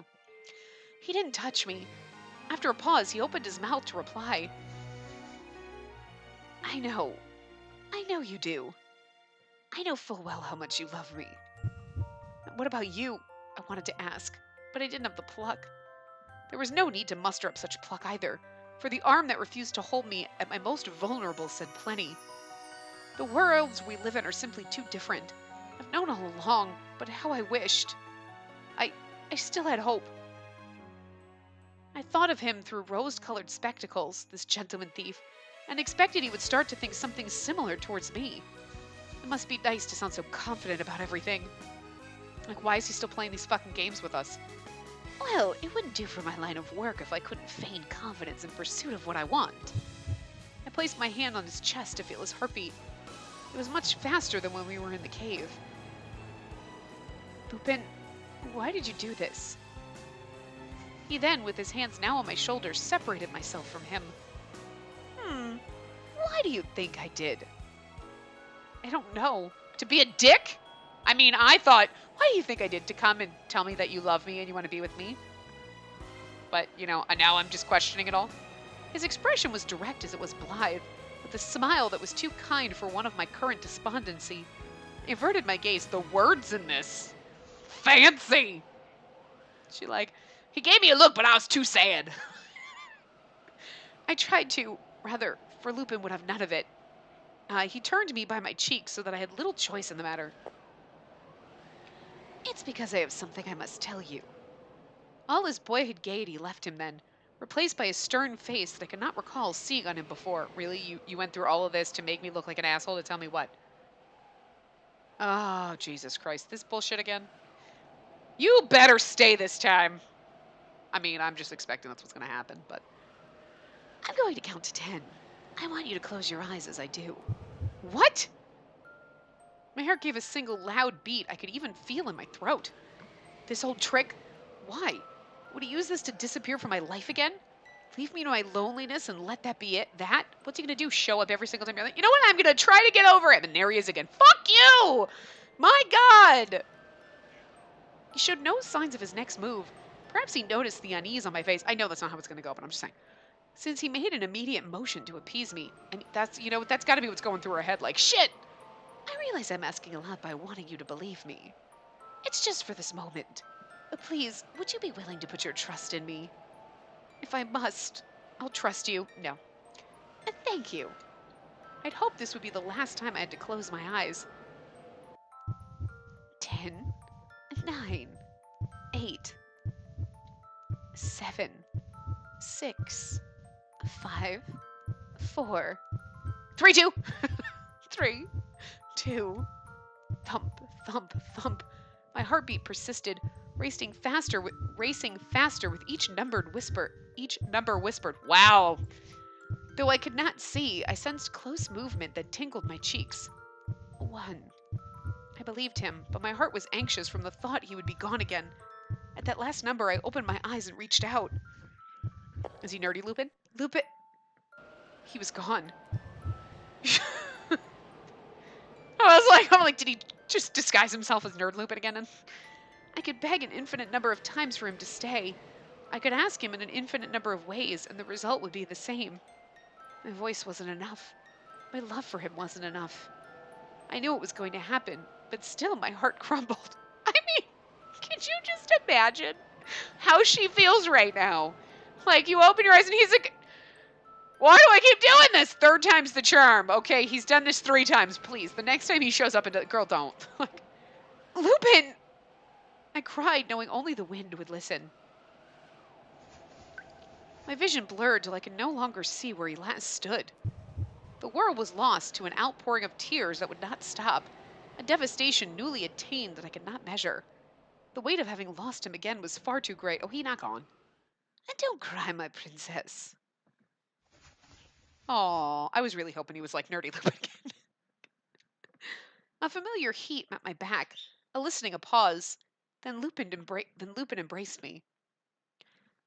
he didn't touch me. After a pause, he opened his mouth to reply. I know you do. I know full well how much you love me. What about you? I wanted to ask, but I didn't have the pluck. There was no need to muster up such pluck either, for the arm that refused to hold me at my most vulnerable said plenty. The worlds we live in are simply too different. I've known all along, but how I wished. I still had hope. I thought of him through rose-colored spectacles, this gentleman thief, and expected he would start to think something similar towards me. It must be nice to sound so confident about everything. Like, why is he still playing these fucking games with us? Well, it wouldn't do for my line of work if I couldn't feign confidence in pursuit of what I want. I placed my hand on his chest to feel his heartbeat. It was much faster than when we were in the cave. Lupin, why did you do this? He then, with his hands now on my shoulders, separated myself from him. Why do you think I did? I don't know. To be a dick? I mean, I thought, why do you think I did? To come and tell me that you love me and you want to be with me? But, you know, now I'm just questioning it all. His expression was direct as it was blithe, with a smile that was too kind for one of my current despondency. I averted my gaze. The words in this. Fancy! She like, he gave me a look, but I was too sad. I tried to, rather, for Lupin would have none of it. He turned me by my cheek so that I had little choice in the matter. It's because I have something I must tell you. All his boyhood gaiety left him then, replaced by a stern face that I could not recall seeing on him before. Really? You went through all of this to make me look like an asshole to tell me what? Oh, Jesus Christ. This bullshit again? You better stay this time. I mean, I'm just expecting that's what's going to happen, but... I'm going to count to 10. I want you to close your eyes as I do. What? My heart gave a single loud beat I could even feel in my throat. This old trick? Why? Would he use this to disappear from my life again? Leave me to my loneliness and let that be it? That? What's he going to do? Show up every single time you're like, you know what? I'm going to try to get over it. And there he is again. Fuck you! My God! He showed no signs of his next move. Perhaps he noticed the unease on my face. I know that's not how it's going to go, but I'm just saying. Since he made an immediate motion to appease me, and that's, you know, that's got to be what's going through her head. Like, shit! I realize I'm asking a lot by wanting you to believe me. It's just for this moment. Please, would you be willing to put your trust in me? If I must, I'll trust you. No. Thank you. I'd hoped this would be the last time I had to close my eyes. 10, 9, 8, 7, 6, 5, 4, 3, 2, 3, 2, thump, thump, thump. My heartbeat persisted, racing faster with each number whispered. Wow. Though I could not see, I sensed close movement that tingled my cheeks. 1. I believed him, but my heart was anxious from the thought he would be gone again. At that last number, I opened my eyes and reached out. Is he nerdy, Lupin? Lupin! He was gone. I'm like, did he just disguise himself as Nerd Lupin again? And I could beg an infinite number of times for him to stay. I could ask him in an infinite number of ways, and the result would be the same. My voice wasn't enough. My love for him wasn't enough. I knew it was going to happen, but still my heart crumbled. I mean, can you just imagine how she feels right now? Like, you open your eyes and he's like, why do I keep doing this? 3rd time's the charm. Okay, he's done this 3 times. Please, the next time he shows up, and girl, don't. Like, Lupin! I cried, knowing only the wind would listen. My vision blurred till I could no longer see where he last stood. The world was lost to an outpouring of tears that would not stop, a devastation newly attained that I could not measure. The weight of having lost him again was far too great. Oh, he not gone. And don't cry, my princess. Oh, I was really hoping he was like Nerdy Lupin again. A familiar heat met my back, eliciting a pause. Then Lupin embraced me.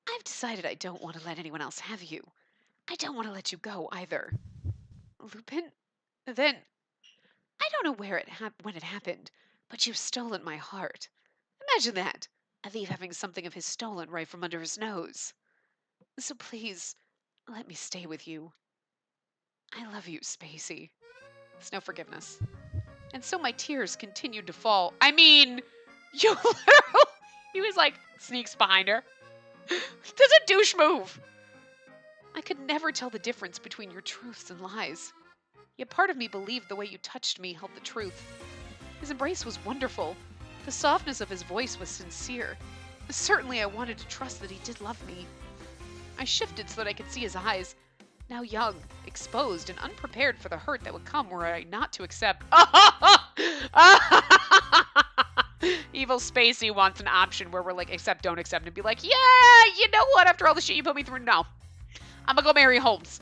I've decided I don't want to let anyone else have you. I don't want to let you go either. Lupin? Then I don't know when it happened, but you've stolen my heart. Imagine that. I leave having something of his stolen right from under his nose. So please, let me stay with you. I love you, Spacey. It's no forgiveness. And so my tears continued to fall. I mean, you literally, he was like, sneaks behind her. That's a douche move. I could never tell the difference between your truths and lies. Yet part of me believed the way you touched me held the truth. His embrace was wonderful. The softness of his voice was sincere. Certainly I wanted to trust that he did love me. I shifted so that I could see his eyes, now young, exposed, and unprepared for the hurt that would come were I not to accept. Evil Spacey wants an option where we're like, accept, don't accept, and be like, yeah, you know what? After all the shit you put me through, no. I'm gonna go marry Holmes.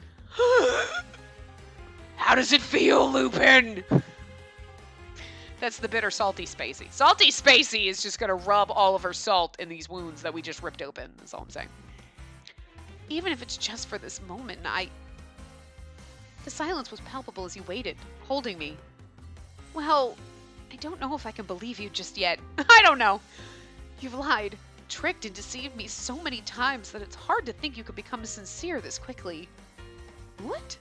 How does it feel, Lupin? That's the bitter, salty Spacey. Salty Spacey is just gonna rub all of her salt in these wounds that we just ripped open. That's all I'm saying. Even if it's just for this moment, The silence was palpable as he waited, holding me. Well, I don't know if I can believe you just yet. I don't know. You've lied, tricked, and deceived me so many times that it's hard to think you could become sincere this quickly. What?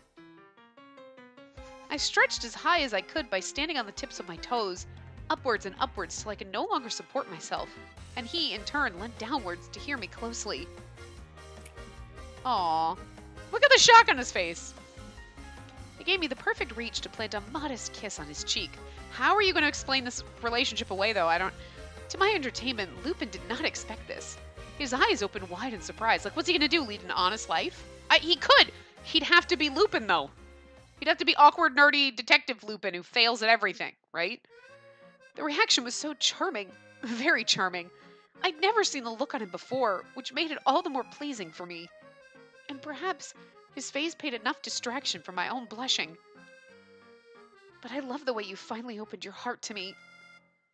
I stretched as high as I could by standing on the tips of my toes, upwards and upwards till I could no longer support myself, and he, in turn, leant downwards to hear me closely. Aww. Look at the shock on his face. He gave me the perfect reach to plant a modest kiss on his cheek. How are you going to explain this relationship away, though? To my entertainment, Lupin did not expect this. His eyes opened wide in surprise. Like, what's he going to do, lead an honest life? He could. He'd have to be Lupin, though. He'd have to be awkward, nerdy detective Lupin who fails at everything, right? The reaction was so charming. Very charming. I'd never seen the look on him before, which made it all the more pleasing for me. And perhaps his face paid enough distraction from my own blushing. But I love the way you finally opened your heart to me.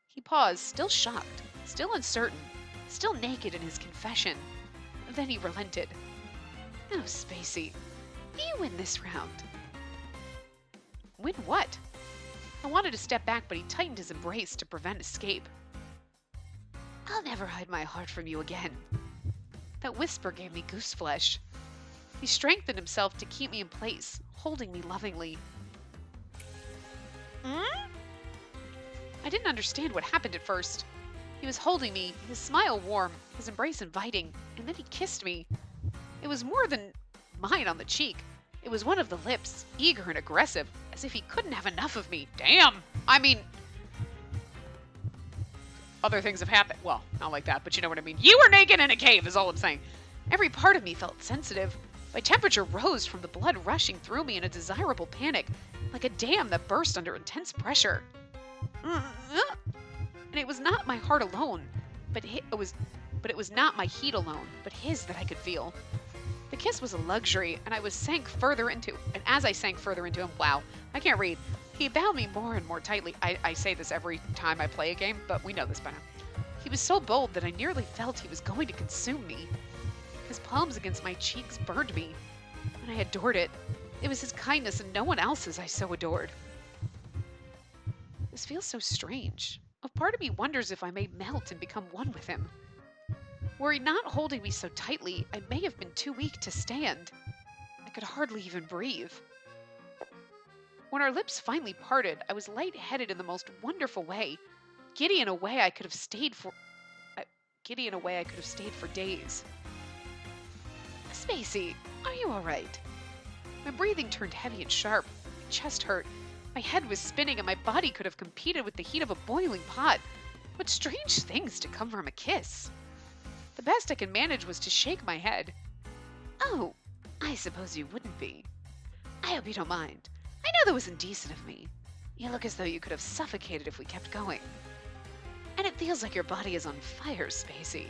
He paused, still shocked, still uncertain, still naked in his confession. Then he relented. Oh, Spacey, you win this round. Win what? I wanted to step back, but he tightened his embrace to prevent escape. I'll never hide my heart from you again. That whisper gave me goose flesh. He strengthened himself to keep me in place, holding me lovingly. I didn't understand what happened at first. He was holding me, his smile warm, his embrace inviting, and then he kissed me. It was more than mine on the cheek. It was one of the lips, eager and aggressive, as if he couldn't have enough of me. Damn! I mean, other things have happened. Well, not like that, but you know what I mean. You were naked in a cave, is all I'm saying. Every part of me felt sensitive. My temperature rose from the blood rushing through me in a desirable panic, like a dam that burst under intense pressure. And it was not my heart alone, but it was not my heat alone, but his that I could feel. The kiss was a luxury, and as I sank further into him, wow, I can't read. He bound me more and more tightly. I say this every time I play a game, but we know this by now. He was so bold that I nearly felt he was going to consume me. His palms against my cheeks burned me, and I adored it. It was his kindness and no one else's I so adored. This feels so strange. A part of me wonders if I may melt and become one with him. Were he not holding me so tightly, I may have been too weak to stand. I could hardly even breathe. When our lips finally parted, I was lightheaded in the most wonderful way, giddy in a way I could have stayed for days. Spacey, are you all right? My breathing turned heavy and sharp. My chest hurt. My head was spinning, and my body could have competed with the heat of a boiling pot. What strange things to come from a kiss. The best I could manage was to shake my head. Oh, I suppose you wouldn't be. I hope you don't mind. I know that was indecent of me. You look as though you could have suffocated if we kept going. And it feels like your body is on fire, Spacey.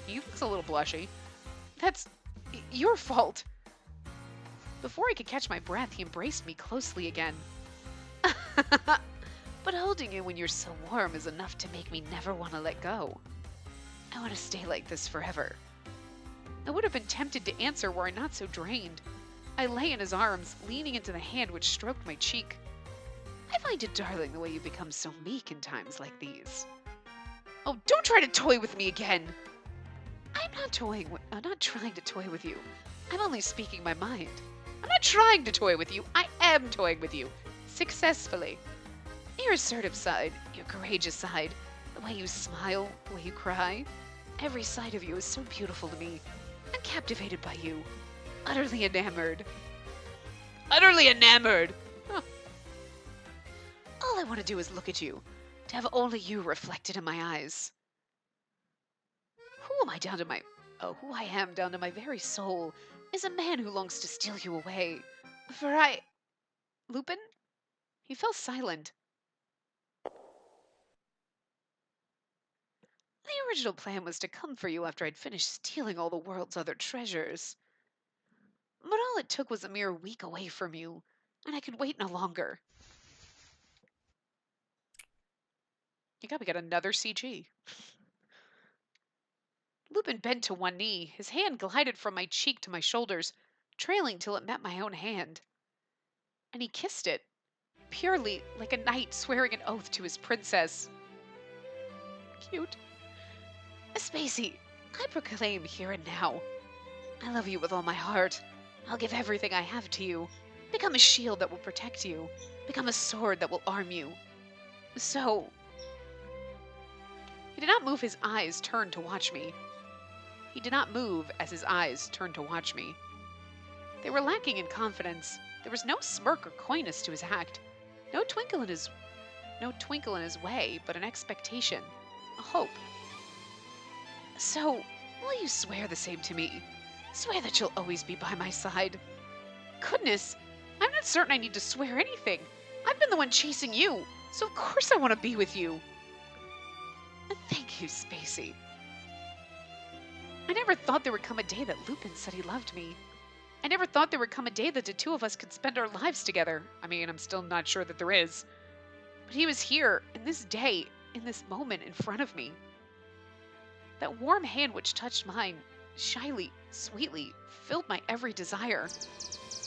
He looks a little blushy. That's your fault. Before I could catch my breath, he embraced me closely again. But holding you when you're so warm is enough to make me never want to let go. I want to stay like this forever. I would have been tempted to answer were I not so drained. I lay in his arms, leaning into the hand which stroked my cheek. I find it darling the way you become so meek in times like these. Oh, don't try to toy with me again! I'm not trying to toy with you. I'm only speaking my mind. I'm not trying to toy with you. I am toying with you. Successfully. Your assertive side, your courageous side, the way you smile, the way you cry. Every side of you is so beautiful to me. I'm captivated by you. Utterly enamored. Utterly enamored! Huh. All I want to do is look at you. To have only you reflected in my eyes. Who I am down to my very soul is a man who longs to steal you away. Lupin? He fell silent. The original plan was to come for you after I'd finished stealing all the world's other treasures. But all it took was a mere week away from you, and I could wait no longer. You gotta get another CG. Lupin bent to one knee. His hand glided from my cheek to my shoulders, trailing till it met my own hand. And he kissed it, purely like a knight swearing an oath to his princess. Cute. Spacey, I proclaim here and now. I love you with all my heart. I'll give everything I have to you. Become a shield that will protect you. Become a sword that will arm you. So... He did not move his eyes turned to watch me. He did not move as his eyes turned to watch me. They were lacking in confidence. There was no smirk or coyness to his act. No twinkle in his way, but an expectation. A hope. So, will you swear the same to me? Swear that you'll always be by my side. Goodness, I'm not certain I need to swear anything. I've been the one chasing you, so of course I want to be with you. Thank you, Spacey. I never thought there would come a day that Lupin said he loved me. I never thought there would come a day that the two of us could spend our lives together. I mean, I'm still not sure that there is. But he was here, in this day, in this moment in front of me. That warm hand which touched mine, shyly, sweetly, filled my every desire.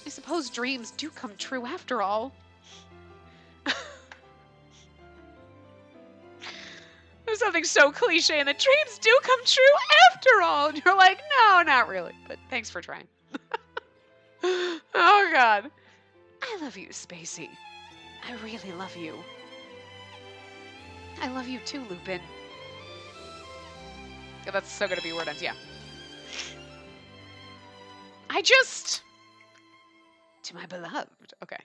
I suppose dreams do come true after all. There's something so cliche in that dreams do come true after all. And you're like, no, not really. But thanks for trying. Oh, God. I love you, Spacey. I really love you. I love you too, Lupin. Yeah, that's still going to be word ends, yeah. To my beloved. Okay.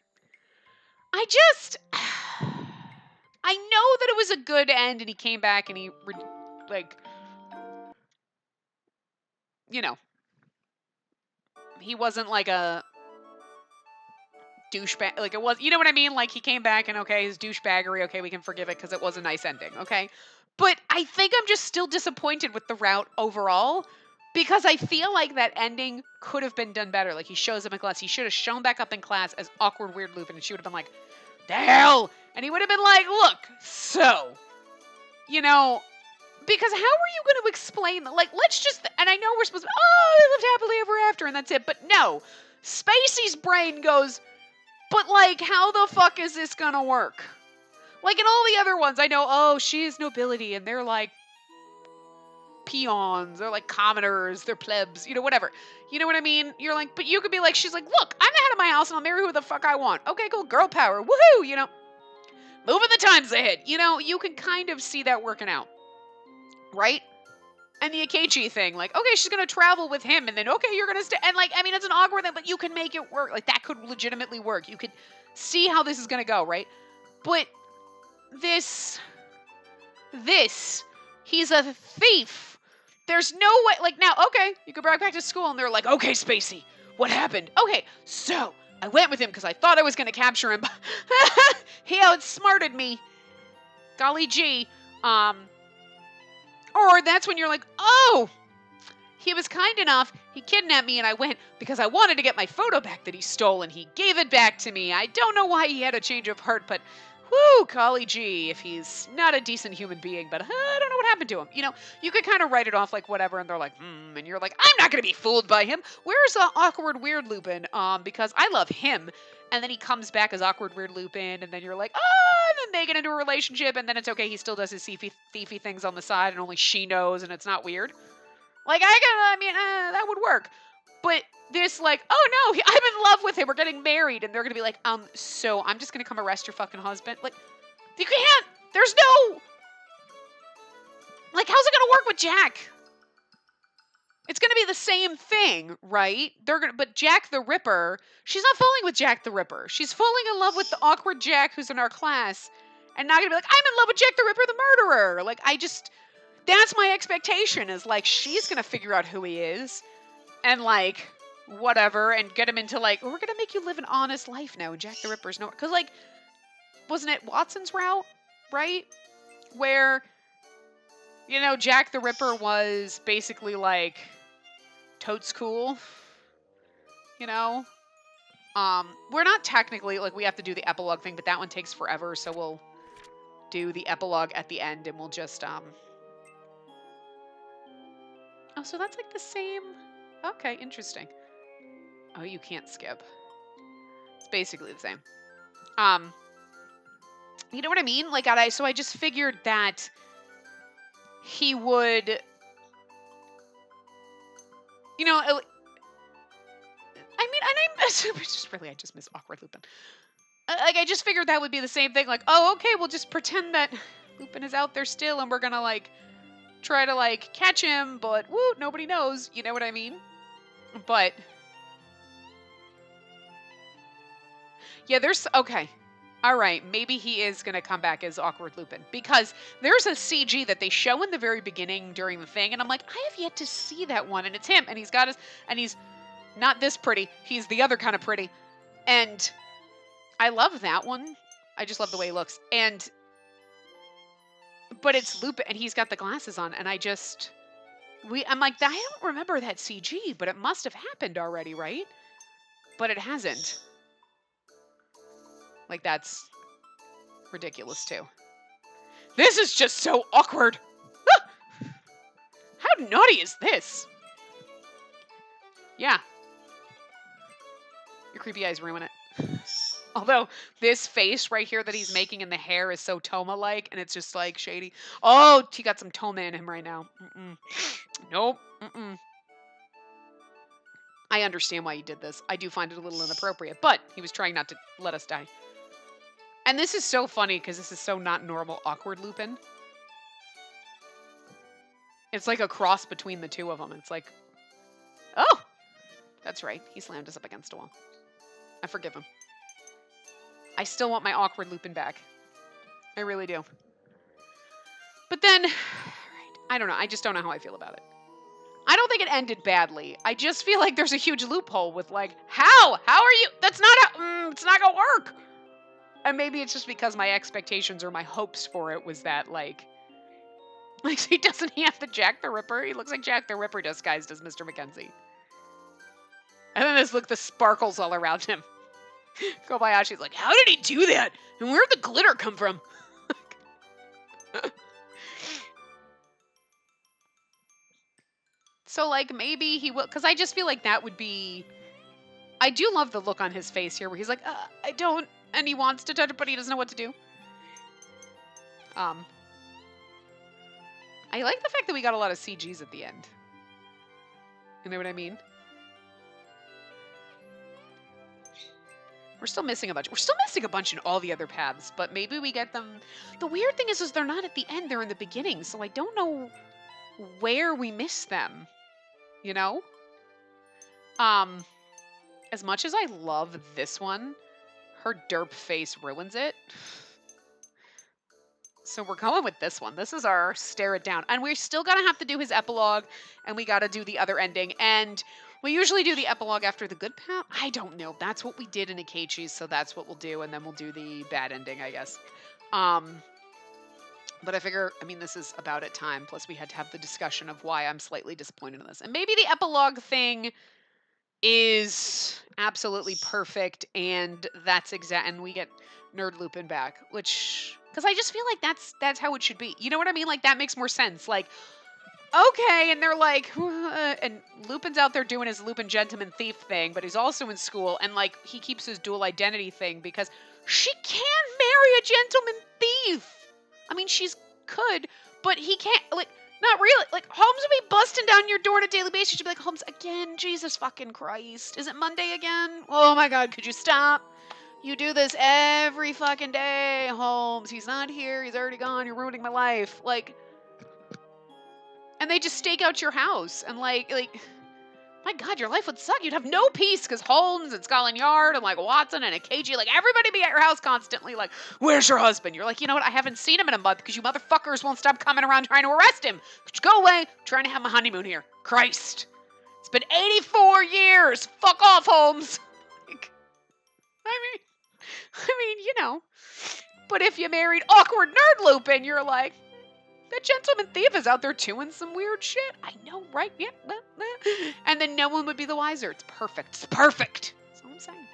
I know that it was a good end and he came back and he, he wasn't like a douchebag. Like it was, you know what I mean? Like he came back and okay, his douchebaggery, okay, we can forgive it because it was a nice ending, okay? But I think I'm just still disappointed with the route overall because I feel like that ending could have been done better. Like he shows up in class. He should have shown back up in class as awkward, weird Lupin and she would have been like, the hell? And he would have been like, look, so, because how are you going to explain, let's just, and I know we're supposed to, they lived happily ever after and that's it, but no. Spacey's brain goes, but how the fuck is this going to work? Like in all the other ones, I know, she is nobility and they're like peons, they're like commoners, they're plebs, whatever. You know what I mean? You're like, but you could be like, she's like, look, I'm the head of my house and I'll marry who the fuck I want. Okay, cool, girl power, woohoo, moving the times ahead. You can kind of see that working out, right? And the Akechi thing, like, okay, she's gonna travel with him, and then okay, you're gonna stay, and it's an awkward thing, but you can make it work. Like that could legitimately work. You could see how this is gonna go, right? But this, he's a thief. There's no way, now, okay, you go back to school, and they're like, okay, Spacey, what happened? Okay, so I went with him because I thought I was gonna capture him. He outsmarted me. Golly gee. Or that's when you're like, oh, he was kind enough. He kidnapped me and I went because I wanted to get my photo back that he stole and he gave it back to me. I don't know why he had a change of heart, but whoo, golly gee, if he's not a decent human being, but I don't know what happened to him. You know, you could kind of write it off like whatever, and they're like, and you're like, I'm not going to be fooled by him. Where's awkward weird Lupin? Because I love him. And then he comes back as awkward weird Lupin, and then you're like, oh, and then they get into a relationship, and then it's okay, he still does his thiefy things on the side, and only she knows, and it's not weird. Like, that would work. But this, like, oh no, I'm in love with him, we're getting married, and they're gonna be like, so I'm just gonna come arrest your fucking husband? Like, you can't, there's no, like, how's it gonna work with Jack? It's gonna be the same thing, right? But Jack the Ripper, she's not falling with Jack the Ripper. She's falling in love with the awkward Jack who's in our class, and not gonna be like, I'm in love with Jack the Ripper, the murderer. Like, that's my expectation, is like, she's gonna figure out who he is, and like, whatever, and get him into like, we're gonna make you live an honest life now, and Jack the Ripper's no, because like, wasn't it Watson's route, right? Where, you know, Jack the Ripper was basically like, totes cool, you know? We're not technically, like, we have to do the epilogue thing, but that one takes forever, so we'll do the epilogue at the end, and we'll just, oh, so that's like the same. Okay, interesting. Oh, you can't skip. It's basically the same. You know what I mean? Like, so I just figured that he would, you know, I just miss awkward Lupin. Like, I just figured that would be the same thing. Like, oh, okay, we'll just pretend that Lupin is out there still, and we're gonna like try to like catch him, but woo, nobody knows. You know what I mean? But yeah, okay. All right, maybe he is going to come back as awkward Lupin, because there's a CG that they show in the very beginning during the thing, and I'm like, I have yet to see that one, and it's him, and he's not this pretty, he's the other kind of pretty, and I love that one. I just love the way he looks, but it's Lupin, and he's got the glasses on, and I'm like, I don't remember that CG, but it must have happened already, right? But it hasn't. Like, that's ridiculous, too. This is just so awkward. How naughty is this? Yeah. Your creepy eyes ruin it. Although, this face right here that he's making in the hair is so Toma-like, and it's just, like, shady. Oh, he got some Toma in him right now. Nope. I understand why he did this. I do find it a little inappropriate, but he was trying not to let us die. And this is so funny because this is so not normal awkward Lupin. It's like a cross between the two of them. It's like, oh, that's right. He slammed us up against a wall. I forgive him. I still want my awkward Lupin back. I really do. But then, right, I don't know. I just don't know how I feel about it. I don't think it ended badly. I just feel like there's a huge loophole with like, how? How are you? That's not how, it's not gonna work. And maybe it's just because my expectations or my hopes for it was that, like he doesn't have the Jack the Ripper. He looks like Jack the Ripper disguised as Mr. Mackenzie. And then there's, the sparkles all around him. Kobayashi's like, how did he do that? And where'd the glitter come from? So, like, maybe he will, because I just feel like that would be, I do love the look on his face here where he's like, I don't, and he wants to touch it, but he doesn't know what to do. I like the fact that we got a lot of CGs at the end. You know what I mean? We're still missing a bunch. We're still missing a bunch in all the other paths, but maybe we get them. The weird thing is they're not at the end, they're in the beginning, so I don't know where we miss them. You know? As much as I love this one, her derp face ruins it. So we're going with this one. This is our stare it down. And we're still going to have to do his epilogue, and we got to do the other ending. And we usually do the epilogue after the good path. I don't know. That's what we did in Akechi's, so that's what we'll do. And then we'll do the bad ending, I guess. But I figure, I mean, this is about at time. Plus, we had to have the discussion of why I'm slightly disappointed in this. And maybe the epilogue thing is absolutely perfect, and that's exact. And we get Nerd Lupin back, which because I just feel like that's how it should be. You know what I mean? Like that makes more sense. Like okay, and they're like, and Lupin's out there doing his Lupin gentleman thief thing, but he's also in school, and like he keeps his dual identity thing because she can marry a gentleman thief. I mean, she's could, but he can't. Like, not really. Like, Holmes would be busting down your door on a daily basis. She'd be like, Holmes, again, Jesus fucking Christ. Is it Monday again? Oh my God, could you stop? You do this every fucking day, Holmes. He's not here. He's already gone. You're ruining my life. Like, and they just stake out your house. And like, my God, your life would suck. You'd have no peace because Holmes and Scotland Yard and like Watson and Akeji, like everybody be at your house constantly. Like, where's your husband? You're like, you know what? I haven't seen him in a month because you motherfuckers won't stop coming around trying to arrest him. Could you go away? I'm trying to have my honeymoon here. Christ. It's been 84 years. Fuck off, Holmes. Like, I mean, you know. But if you married awkward nerd Lupin, you're like, that gentleman thief is out there doing some weird shit. I know, right? Yeah. And then no one would be the wiser. It's perfect. It's perfect. That's all I'm saying.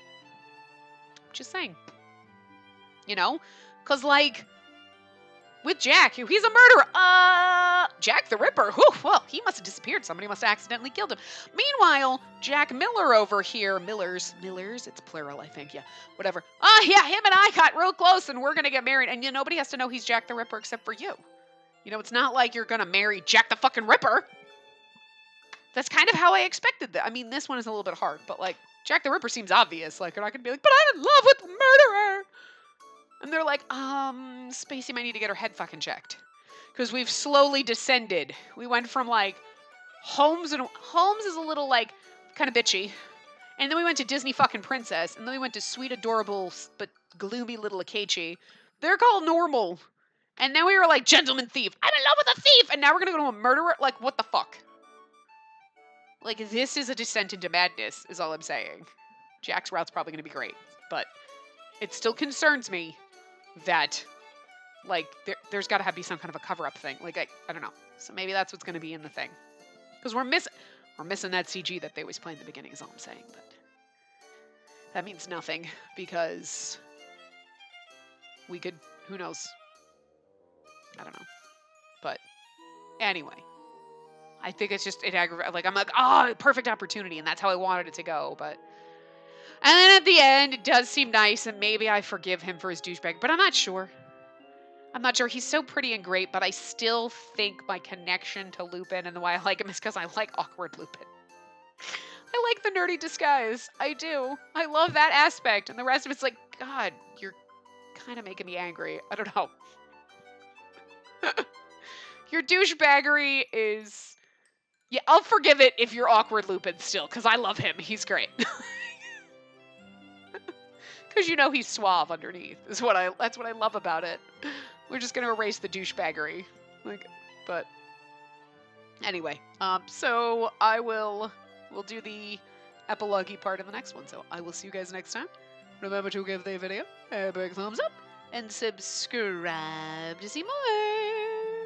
Just saying. You know? Because, like, with Jack, he's a murderer. Jack the Ripper. Whew, well, he must have disappeared. Somebody must have accidentally killed him. Meanwhile, Jack Miller over here, Millers, it's plural, I think, yeah, whatever. Yeah, him and I got real close and we're going to get married. And nobody has to know he's Jack the Ripper except for you. You know, it's not like you're going to marry Jack the fucking Ripper. That's kind of how I expected that. I mean, this one is a little bit hard, but like, Jack the Ripper seems obvious. Like, you're not going to be like, but I'm in love with the murderer. And they're like, Spacey might need to get her head fucking checked. Because we've slowly descended. We went from like, Holmes is a little like, kind of bitchy. And then we went to Disney fucking Princess. And then we went to sweet, adorable, but gloomy little Akechi. They're called normal. And then we were like, gentleman thief. I'm in love with a thief. And now we're going to go to a murderer? Like, what the fuck? Like, this is a descent into madness, is all I'm saying. Jack's route's probably going to be great. But it still concerns me that, like, there's got to be some kind of a cover-up thing. Like, I don't know. So maybe that's what's going to be in the thing. Because we're missing that CG that they always play in the beginning, is all I'm saying. But that means nothing. Because we could, who knows? I don't know. But anyway, I think it's just, it aggravates, like, I'm like, perfect opportunity. And that's how I wanted it to go. But, and then at the end, it does seem nice. And maybe I forgive him for his douchebag, but I'm not sure. I'm not sure. He's so pretty and great, but I still think my connection to Lupin and why I like him is because I like awkward Lupin. I like the nerdy disguise. I do. I love that aspect. And the rest of it's like, God, you're kind of making me angry. I don't know. Your douchebaggery is... Yeah, I'll forgive it if you're awkward Lupin still, because I love him. He's great. Because you know he's suave underneath. That's what I love about it. We're just gonna erase the douchebaggery. Like, but anyway, so we'll do the epilogue-y part in the next one. So I will see you guys next time. Remember to give the video a big thumbs up and subscribe to see more.